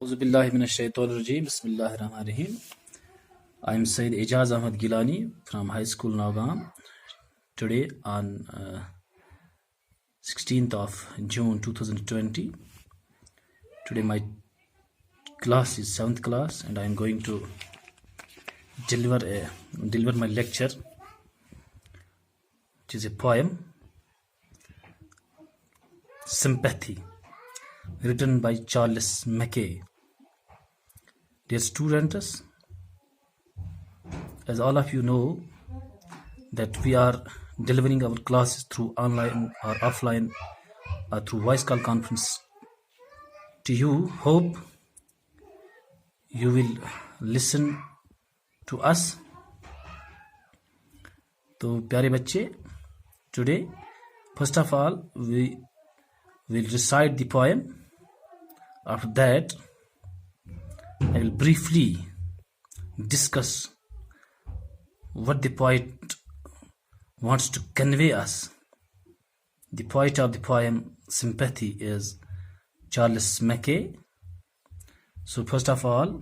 Auzubillahiminash-shaytanir-rajeem. Bismillahir-rahmanir-rahim. I am Sayyid Ijaz Ahmad Gilani from High School Nagaon. Today on 16th of June 2020. Today my class is 7th class and I am going to deliver my lecture, which is a poem, Sympathy, written by Charles Mackay. Dear students, as all of you know that we are delivering our classes through online or offline or through voice call conference to you. Hope you will listen to us. So pyare bachche, today first of all we will recite the poem. After that I will briefly discuss what the poet wants to convey us. The poet of the poem Sympathy is Charles Mackay. So first of all,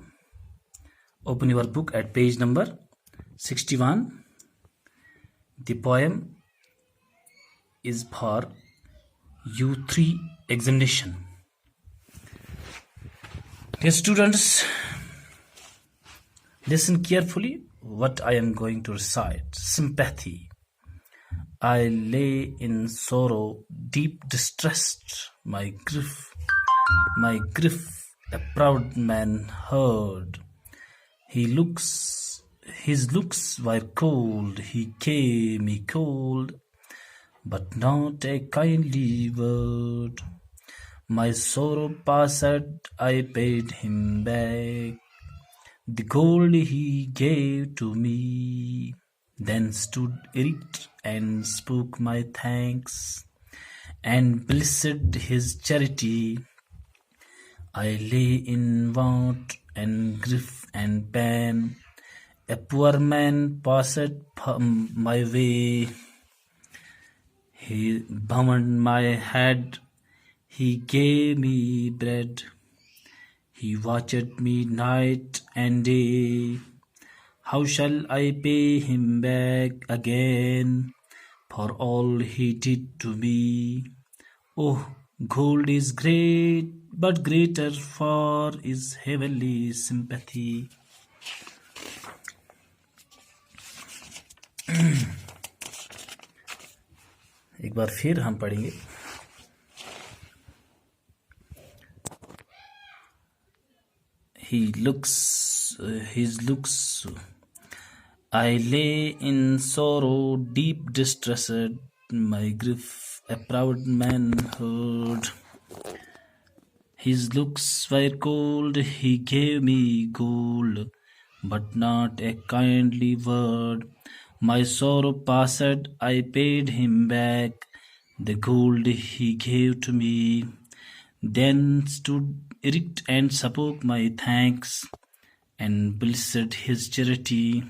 open your book at page number 61. The poem is for U3 examination. Dear students, listen carefully what I am going to recite. Sympathy. I lay in sorrow, deep distressed, my grief, a proud man heard. His looks were cold, he gave me cold, but not a kindly word. My sorrow passed, I paid him back the gold he gave to me, then stood erect and spoke my thanks, and blessed his charity. I lay in want and grief and pain, a poor man passed my way. He bowed my head, he gave me bread, he watched me night and day. How shall I pay him back again for all he did to me? Oh, gold is great, but greater far is heavenly sympathy. एक बार फिर हम पढ़ेंगे. His looks, I lay in sorrow, deep distressed, my grief a proud man heard. His looks were cold, he gave me gold, but not a kindly word. My sorrow passed, I paid him back the gold he gave to me, then stood erect and spoke my thanks, and blessed his charity.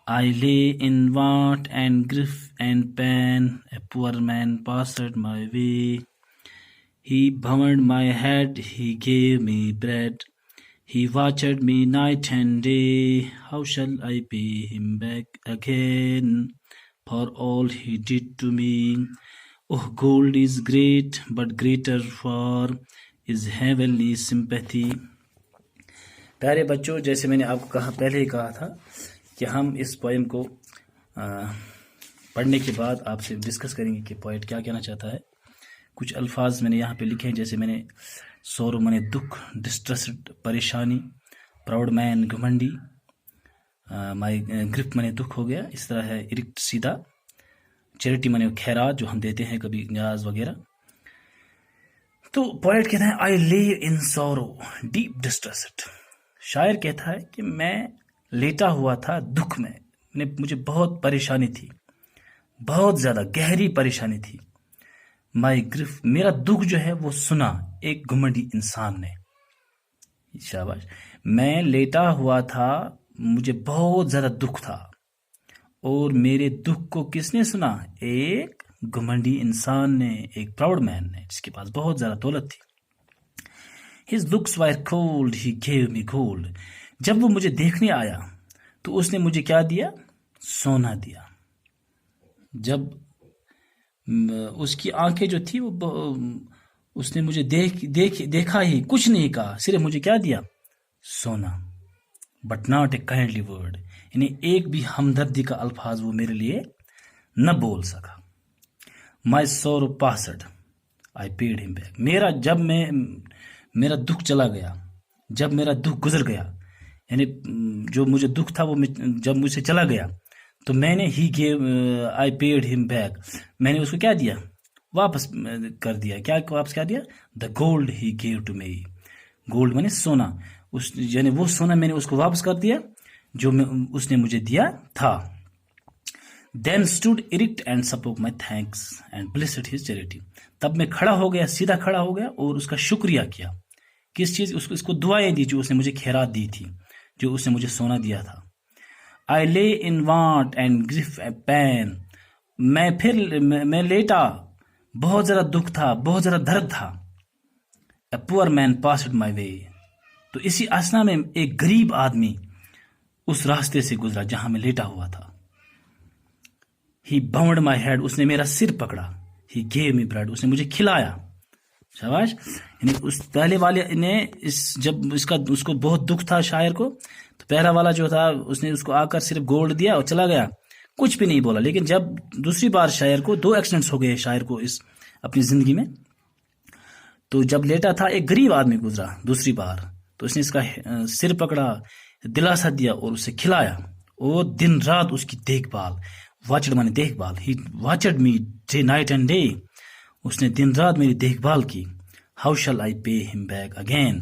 I lay in want and grief and pain, a poor man passed my way. He bowed my head, he gave me bread, he watched me night and day. How shall I pay him back again for all he did to me? Oh, gold is great, but greater far is heavenly sympathy. प्यारे बच्चों, जैसे मैंने आपको पहले ही कहा था कि हम इस पोएम को पढ़ने के बाद आपसे डिस्कस करेंगे कि पोएट क्या कहना चाहता है. कुछ अल्फाज मैंने यहाँ पे लिखे हैं, जैसे मैंने सोरो मैंने दुख, डिस्ट्रेस्ड परेशानी, प्राउड मैन घमंडी, माई ग्रिप मैंने दुख हो गया, इस तरह है इरिक्ट सीधा, चैरिटी मैंने खैरात जो हम देते हैं कभी न्याज वगैरह. तो पोएट कहता है आई ले इन सोरो डीप डिस्ट्रेस्ड. शायर कहता है कि मैं लेटा हुआ था दुख में, मुझे बहुत परेशानी थी, बहुत ज़्यादा गहरी परेशानी थी. माई ग्रिफ, मेरा दुख जो है वो सुना एक घुमंडी इंसान ने. शाबाश. मैं लेटा हुआ था, मुझे बहुत ज़्यादा दुख था, और मेरे दुख को किसने सुना? एक घमंडी इंसान ने, एक प्राउड मैन ने, जिसके पास बहुत ज़्यादा दौलत थी. His looks were cold, he gave me gold. جب وہ مجھے دیکھنے آیا تو اس نے مجھے کیا دیا؟ سونا دیا. جب اس کی آنکھیں جو تھی وہ اس نے مجھے دیکھا ہی، کچھ نہیں کہا، صرف مجھے کیا دیا؟ سونا. But not a kindly word, یعنی ایک بھی ہمدردی کا الفاظ وہ میرے لیے نہ بول سکا. مائی sorrow passed, I paid him back. میرا دکھ چلا گیا، جب میرا دکھ گزر گیا، یعنی جو مجھے دکھ تھا وہ جب مجھ سے چلا گیا تو میں نے I paid him back، میں نے اس کو کیا دیا؟ واپس کر دیا. کیا واپس کیا دیا؟ the gold he gave to me. Gold میں نے سونا، یعنی وہ سونا میں نے اس کو واپس کر دیا جو اس نے مجھے دیا تھا. Then stood erect and spoke my thanks and blessed his charity. تب میں کھڑا ہو گیا، سیدھا کھڑا ہو گیا اور اس کا شکریہ کیا. کس چیز؟ اس کو دعائیں دی جو اس نے مجھے خیرات دی تھی، جو اس نے مجھے سونا دیا تھا. I lay in want and grief and pain. میں لیٹا، بہت زیادہ دکھ تھا، بہت زیادہ درد تھا. A poor man passed my way. تو اسی اسنا میں ایک غریب آدمی اس راستے سے گزرا جہاں میں لیٹا ہوا تھا. He bound my head. اس نے میرا سر پکڑا. He gave me bread. اس نے مجھے کھلایا. شاباش. یعنی اس پہلے والے نے جب اس کو بہت دکھ تھا شاعر کو، تو پہلا والا جو تھا اس نے اس کو آ کر صرف گولڈ دیا اور چلا گیا، کچھ بھی نہیں بولا. لیکن جب دوسری بار شاعر کو 2 ایکسیڈنٹس ہو گئے شاعر کو اس اپنی زندگی میں، تو جب لیٹا تھا ایک غریب آدمی گزرا دوسری بار، تو اس نے اس کا سر پکڑا، دلاسا دیا اور اسے کھلایا، اور دن رات اس کی دیکھ بھال. واچڈ مانے دیکھ بھال. ہی watched me day night and day. اس نے دن رات میری دیکھ بھال کی. ہاؤ شل I pay him back again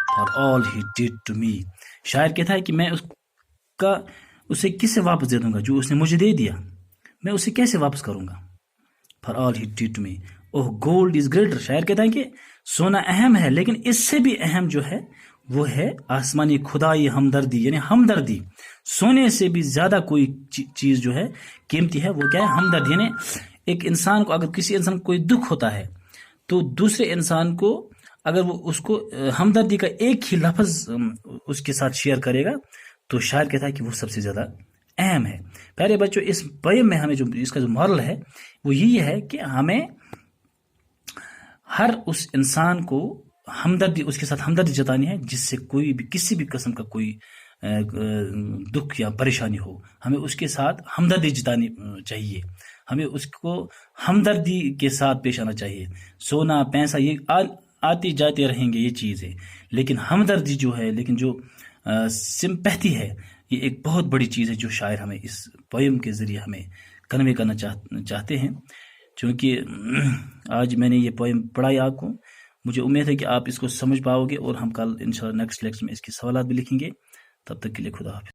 for all he did to me. شاعر کہتا ہے کہ میں اسے کسے واپس دے دوں گا جو اس نے مجھے دے دیا؟ میں اسے کیسے واپس کروں گا؟ For all he did to me. Oh gold is greater. شاعر کہتا ہے کہ سونا اہم ہے، لیکن اس سے بھی اہم جو ہے وہ ہے آسمانی خدائی ہمدردی، یعنی ہمدردی. سونے سے بھی زیادہ کوئی چیز جو ہے قیمتی ہے، وہ کیا ہے؟ ہمدردی. یعنی ایک انسان کو، اگر کسی انسان کو کوئی دکھ ہوتا ہے تو دوسرے انسان کو اگر وہ اس کو ہمدردی کا ایک ہی لفظ اس کے ساتھ شیئر کرے گا تو شاعر کہتا ہے کہ وہ سب سے زیادہ اہم ہے. پیارے بچوں، اس پویم میں ہمیں جو اس کا جو مورل ہے وہ یہی ہے کہ ہمیں ہر اس انسان کو ہمدردی، اس کے ساتھ ہمدردی جتانی ہے جس سے کوئی بھی کسی بھی قسم کا کوئی دکھ یا پریشانی ہو. ہمیں اس کے ساتھ ہمدردی جتانی چاہیے، ہمیں اس کو ہمدردی کے ساتھ پیش آنا چاہیے. سونا پیسہ یہ آتی جاتے رہیں گے یہ چیزیں، لیکن ہمدردی جو ہے، لیکن جو سمپیتھی ہے، یہ ایک بہت بڑی چیز ہے جو شاعر ہمیں اس پویم کے ذریعے ہمیں کنوے کرنا چاہتے ہیں. چونکہ آج میں نے یہ پویم پڑھائی آپ کو، مجھے امید ہے کہ آپ اس کو سمجھ پاؤ گے، اور ہم کل انشاءاللہ نیکسٹ لیکچر میں اس کے سوالات بھی لکھیں گے. تب تک کے لیے خدا حافظ.